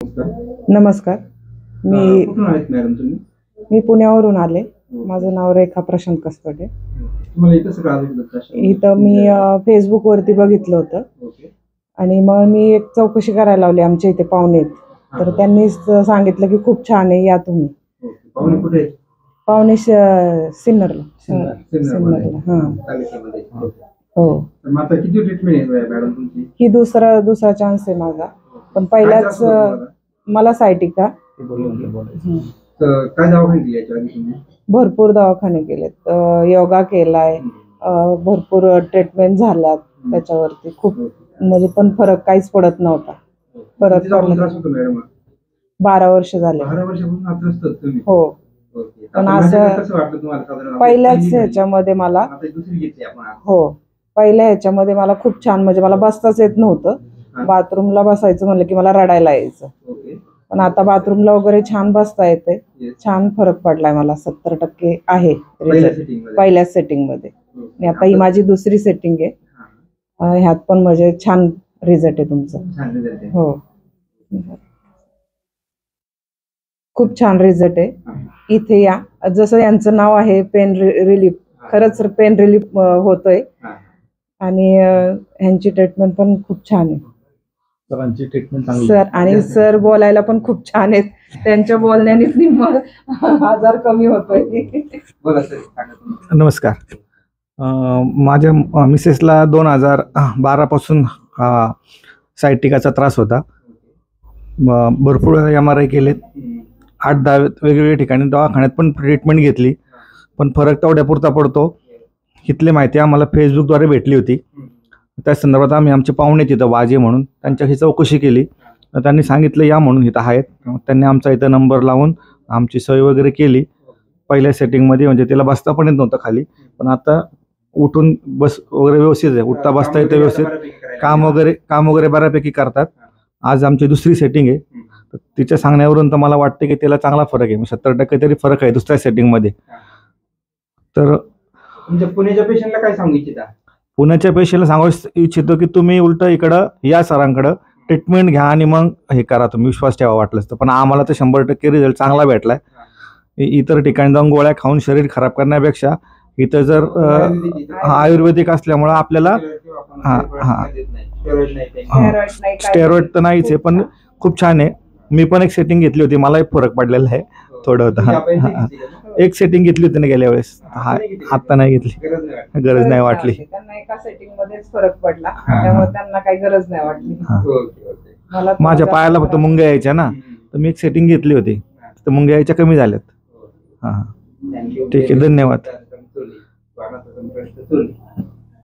नमस्कार. मी कुठून आहेत मॅडम तुम्ही? मी पुण्यावरून आले. माझं नाव रेखा प्रशांत कसपटे. तुम्हाला इथं सगळं आलं इथं मी फेसबुकवरती बघितलं होतं ओके. आणि मग मी एक चौकशी करायला लावली. आमच्या इथे पाहुणे आहेत, तर त्यांनी सांगितलं की खूप छान आहे, या तुम्ही. ओके. पाहुणे कुठे आहेत? पाहुणे सिन्नरला. सिन्नरमध्ये. हां. तालुक्यामध्ये. हो. तर मग आता किती ट्रीटमेंट आहे मॅडम तुमची? ही दुसरा चान्स आहे माझा, पण काय पहिलाच त्रास होता तुम्हाला? मला सायटिका. तर काय दवाखाने केली याच्या आधी तुम्ही? भरपूर दवाखाने केलेत, योगा केलाय, भरपूर ट्रीटमेंट झाल्यात त्याच्यावरती. खूप म्हणजे पण फरक काहीच पडत नव्हता. फरक किती दिवसापासून त्रास पडला. होतो मॅडम? 12 वर्ष झाले. 12 वर्षापासून हा त्रास होतो तुम्ही? हो. ओके. पण आता असं माझ्याकडे कसं वाटलं तुम्हाला साधारण? पहिल्याच ह्याच्यामध्ये मला आता दुसरी घेतली आपण आज. हो, पहिल्या ह्याच्यामध्ये मला खूप छान, म्हणजे मला बसताच येत नव्हतं. बाथरूमला बसायचं म्हणलं की मला रडायला यायचं. ओके. पण आता बाथरूमला वगैरे छान बसता येते. Yes. छान फरक पडलाय मला. 70% आहे पहिल्या setting मध्ये. पहिल्या सेटिंग मध्ये. ओके. आणि आता ही माझी दुसरी सेटिंग आहे. ह्यात पण म्हणजे छान रिझल्ट आहे तुमचा. छान result आहे. हो, खूप छान रिझल्ट आहे. इथे या. जसं यांचं नाव आहे पेन रिलीफ, खरंच पेन रिलीफ होतोय. आणि ह्यांची ट्रीटमेंट पण खूप छान आहे. सरांची ट्रीटमेंट चांगली सर आणि सर बोलायला पण खूप छान आहेत. त्यांच्या बोलण्यानेच निम्मा आजार कमी होतोय. बोला सर. नमस्कार. माझ्या मिसेसला 2012 पासून सायटिकाचा त्रास होता. भरपूर MRI केलेत, 8-10 वेगवेगळ्या ठिकाणी दवाखान्यात पण ट्रीटमेंट घेतली, पण फरक तेवढ्यापुरता पडतो. इथली माहिती आम्हाला फेसबुकद्वारे भेटली होती. त्या संदर्भात आम्ही आमचे पाहुणे तिथं वाजे म्हणून त्यांच्याशी चौकशी केली. त्यांनी सांगितलं या म्हणून इथं आहेत. त्यांनी आमचा इथं नंबर लावून आमची सोय वगैरे केली. पहिल्या सेटिंगमध्ये म्हणजे तिला बसता पण येत नव्हतं खाली, पण आता उठून बस वगैरे व्यवस्थित आहे. उठता बसता येतं व्यवस्थित. काम वगैरे बऱ्यापैकी करतात. आज आमची दुसरी सेटिंग आहे. तर तिच्या सांगण्यावरून तर मला वाटतं की तिला चांगला फरक आहे. 70% तरी फरक आहे दुसऱ्या सेटिंगमध्ये. तर तुमच्या पुण्याच्या पेशंटला काय सांगू इच्छिता? पुण्याच्या पेशंटला सांगू इच्छितो की तुम्ही उलट इकडं या सरांकडं ट्रीटमेंट घ्या आणि मग हे करा. तुम्ही विश्वास ठेवा वाटलंच तर. पण आम्हाला तर 100% रिझल्ट चांगला भेटलाय. इतर ठिकाणी जाऊन गोळ्या खाऊन शरीर खराब करण्यापेक्षा इथं जर आयुर्वेदिक असल्यामुळं आपल्याला स्टेरॉइड तर नाहीच आहे, पण खूप छान आहे. मी पण एक सेटिंग घेतली होती, मलाही फरक पडलेला आहे थोडं होतं. एक सेटिंग घेतली होती ना गेल्या वेळेस. आता नाही घेतली, गरज नाही वाटली. त्यांना एका सेटिंग मध्येच फरक पडला, त्यामुळे त्यांना काही गरज नाही वाटली. माझ्या पायाला फक्त मुंग्या यायच्या ना, तर मी एक सेटिंग घेतली होती, तर मुंग्या यायच्या कमी झाल्यात. ठीक आहे, धन्यवाद.